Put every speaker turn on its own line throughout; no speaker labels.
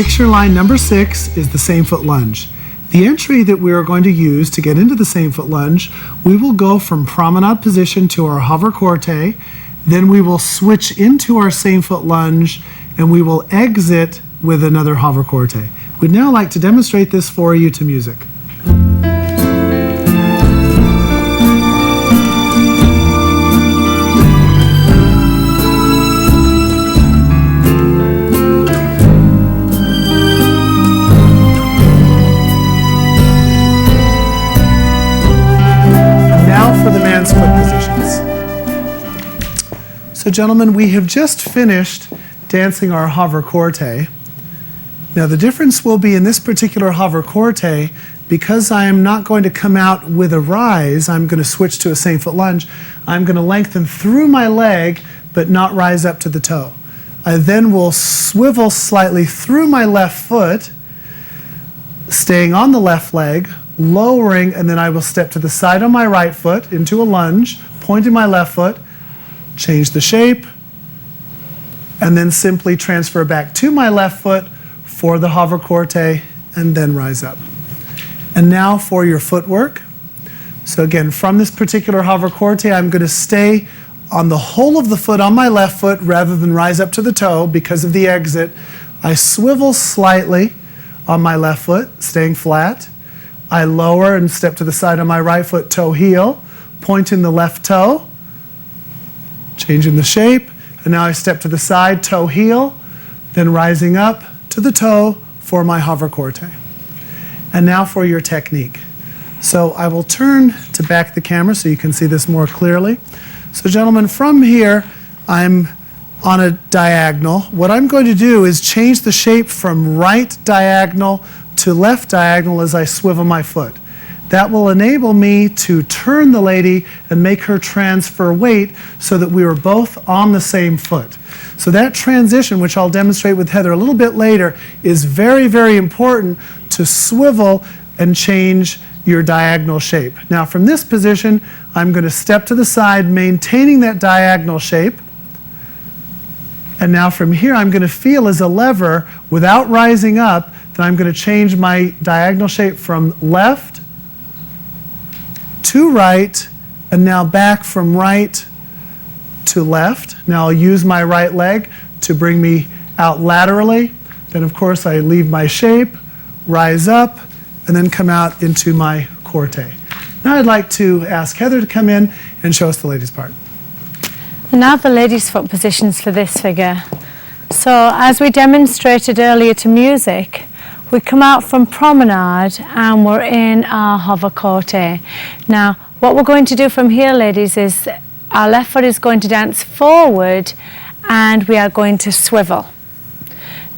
Picture line number 6 is the same foot lunge. The entry that we are going to use to get into the same foot lunge, we will go from promenade position to our hover corte, then we will switch into our same foot lunge, and we will exit with another hover corte. We'd now like to demonstrate this for you to music. Foot positions. So gentlemen, we have just finished dancing our hover corte. Now the difference will be in this particular hover corte, because I am not going to come out with a rise, I'm going to switch to a same foot lunge. I'm going to lengthen through my leg but not rise up to the toe. I then will swivel slightly through my left foot, staying on the left leg, lowering, and then I will step to the side on my right foot into a lunge, pointing my left foot, change the shape, and then simply transfer back to my left foot for the hover corte, and then rise up. And now for your footwork. So again, from this particular hover corte, I'm going to stay on the whole of the foot on my left foot rather than rise up to the toe because of the exit. I swivel slightly on my left foot, staying flat. I lower and step to the side on my right foot, toe heel, pointing the left toe, changing the shape, and now I step to the side, toe heel, then rising up to the toe for my hover corte. And now for your technique. So I will turn to back the camera so you can see this more clearly. So gentlemen, from here, I'm on a diagonal. What I'm going to do is change the shape from right diagonal to left diagonal as I swivel my foot. That will enable me to turn the lady and make her transfer weight so that we are both on the same foot. So that transition, which I'll demonstrate with Heather a little bit later, is very, very important to swivel and change your diagonal shape. Now from this position, I'm going to step to the side, maintaining that diagonal shape. And now from here, I'm going to feel as a lever without rising up. Then I'm going to change my diagonal shape from left to right, and now back from right to left. Now I'll use my right leg to bring me out laterally. Then of course I leave my shape, rise up, and then come out into my corte. Now I'd like to ask Heather to come in and show us the ladies' part.
And now the ladies' foot positions for this figure. So as we demonstrated earlier to music, we come out from promenade and we're in our hover corte. Now, what we're going to do from here, ladies, is our left foot is going to dance forward and we are going to swivel.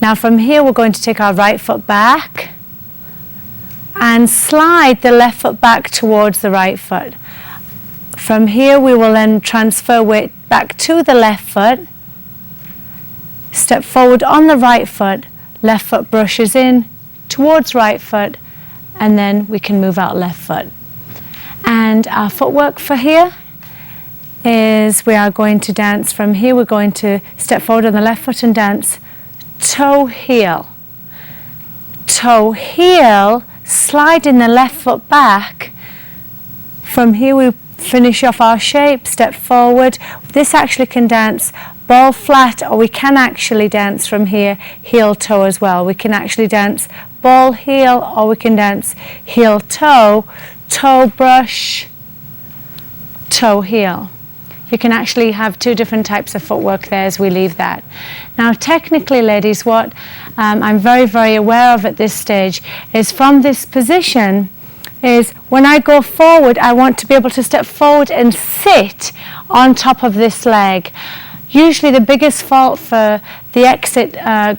Now from here, we're going to take our right foot back and slide the left foot back towards the right foot. From here, we will then transfer weight back to the left foot, step forward on the right foot, left foot brushes in, towards right foot, and then we can move out left foot. And our footwork for here is we are going to dance from here. We're going to step forward on the left foot and dance toe heel. Toe heel, sliding the left foot back. From here we finish off our shape, step forward. This actually can dance ball flat, or we can actually dance from here heel toe as well. We can actually dance ball heel, or we can dance heel toe, toe brush, toe heel. You can actually have two different types of footwork there as we leave that. Now technically, ladies, what I'm very, very aware of at this stage is from this position is when I go forward, I want to be able to step forward and sit on top of this leg. Usually the biggest fault for the exit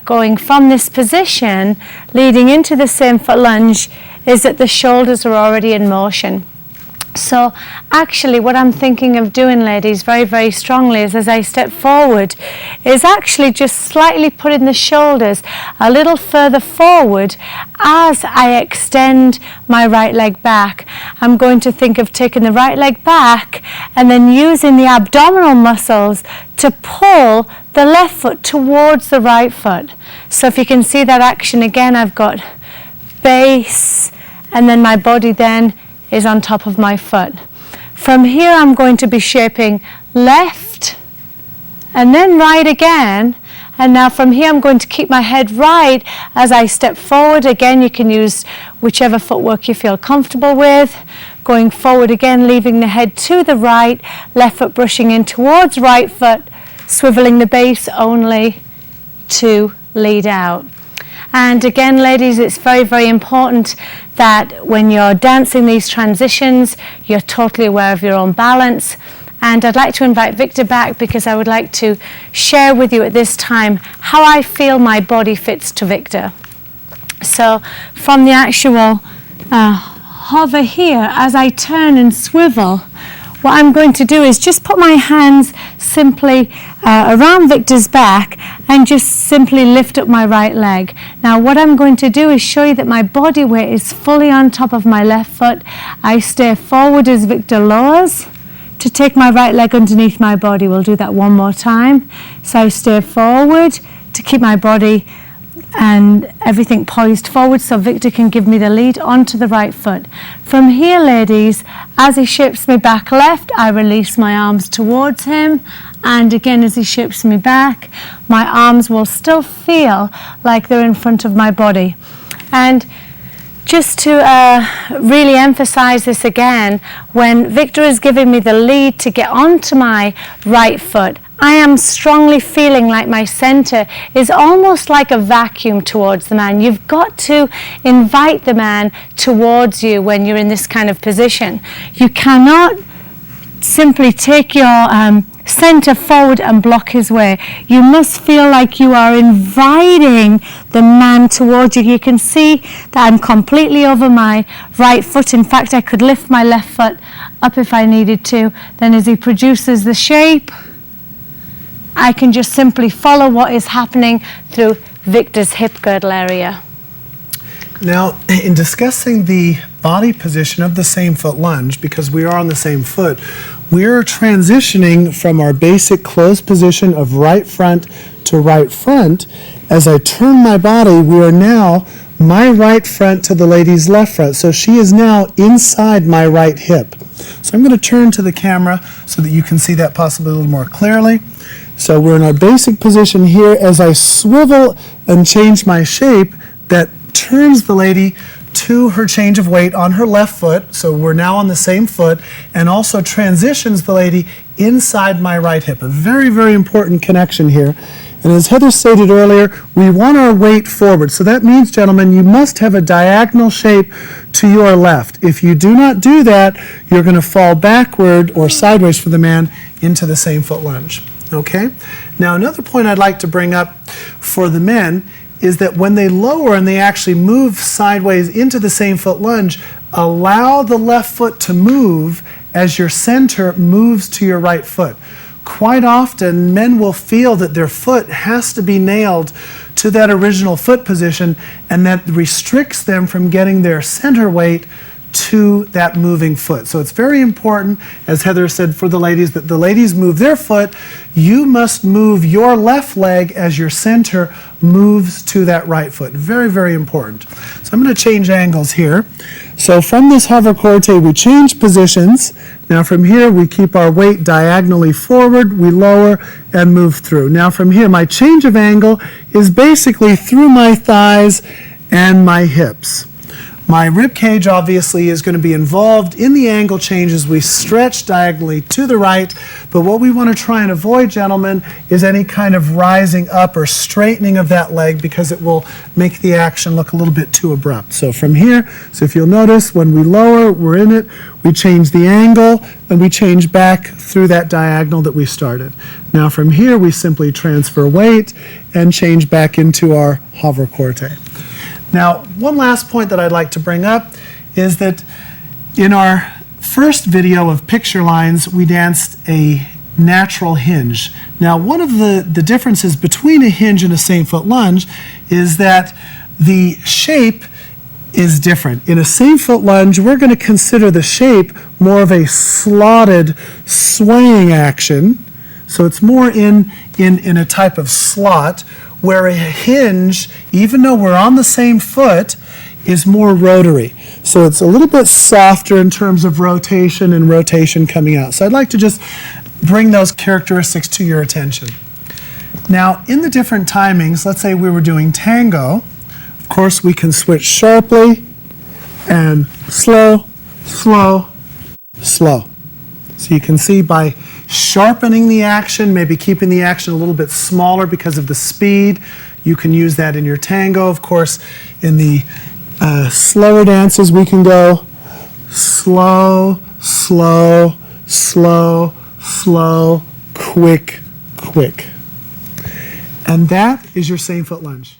going from this position leading into the same foot lunge is that the shoulders are already in motion. So actually what I'm thinking of doing, ladies, very, very strongly is as I step forward is actually just slightly putting the shoulders a little further forward as I extend my right leg back. I'm going to think of taking the right leg back and then using the abdominal muscles to pull the left foot towards the right foot. So if you can see that action again, I've got base and then my body then is on top of my foot. From here I'm going to be shaping left and then right again, and now from here I'm going to keep my head right as I step forward. Again, you can use whichever footwork you feel comfortable with. Going forward again, leaving the head to the right, left foot brushing in towards right foot, swiveling the base only to lead out. And again, ladies, it's very, very important that when you're dancing these transitions, you're totally aware of your own balance. And I'd like to invite Victor back because I would like to share with you at this time how I feel my body fits to Victor. So from the actual hover here, as I turn and swivel, what I'm going to do is just put my hands simply around Victor's back and just simply lift up my right leg. Now what I'm going to do is show you that my body weight is fully on top of my left foot. I stay forward as Victor lowers to take my right leg underneath my body. We'll do that one more time. So I stay forward to keep my body and everything poised forward so Victor can give me the lead onto the right foot. From here, ladies, as he shapes me back left, I release my arms towards him, and again as he shapes me back, my arms will still feel like they're in front of my body. And just to really emphasize this again, when Victor is giving me the lead to get onto my right foot, I am strongly feeling like my center is almost like a vacuum towards the man. You've got to invite the man towards you when you're in this kind of position. You cannot simply take your center forward and block his way. You must feel like you are inviting the man towards you. You can see that I'm completely over my right foot. In fact, I could lift my left foot up if I needed to. Then as he produces the shape, I can just simply follow what is happening through Victor's hip girdle area.
Now, in discussing the body position of the same foot lunge, because we are on the same foot, we're transitioning from our basic closed position of right front to right front. As I turn my body, we are now my right front to the lady's left front. So she is now inside my right hip. So I'm going to turn to the camera so that you can see that possibly a little more clearly. So we're in our basic position here. As I swivel and change my shape, that turns the lady to her change of weight on her left foot. So we're now on the same foot, and also transitions the lady inside my right hip. A very, very important connection here. And as Heather stated earlier, we want our weight forward. So that means, gentlemen, you must have a diagonal shape to your left. If you do not do that, you're going to fall backward or sideways for the man into the same foot lunge. Okay? Now, another point I'd like to bring up for the men is that when they lower and they actually move sideways into the same foot lunge, allow the left foot to move as your center moves to your right foot. Quite often, men will feel that their foot has to be nailed to that original foot position, and that restricts them from getting their center weight to that moving foot. So it's very important, as Heather said, for the ladies, that the ladies move their foot. You must move your left leg as your center moves to that right foot. Very, very important. So I'm going to change angles here. So from this hover corte, we change positions. Now from here, we keep our weight diagonally forward, we lower and move through. Now from here, my change of angle is basically through my thighs and my hips. My rib cage obviously is going to be involved in the angle change as we stretch diagonally to the right, but what we want to try and avoid, gentlemen, is any kind of rising up or straightening of that leg, because it will make the action look a little bit too abrupt. So from here, so if you'll notice, when we lower, we're in it, we change the angle, and we change back through that diagonal that we started. Now from here, we simply transfer weight and change back into our hover corte. Now, one last point that I'd like to bring up is that in our first video of picture lines, we danced a natural hinge. Now, one of the differences between a hinge and a same foot lunge is that the shape is different. In a same foot lunge, we're going to consider the shape more of a slotted swaying action. So it's more in a type of slot, where a hinge, even though we're on the same foot, is more rotary. So it's a little bit softer in terms of rotation and rotation coming out. So I'd like to just bring those characteristics to your attention. Now, in the different timings, let's say we were doing tango. Of course, we can switch sharply and slow, slow, slow. So you can see by sharpening the action, maybe keeping the action a little bit smaller because of the speed, you can use that in your tango. Of course, in the slower dances, we can go slow, slow, slow, slow, quick, quick. And that is your same foot lunge.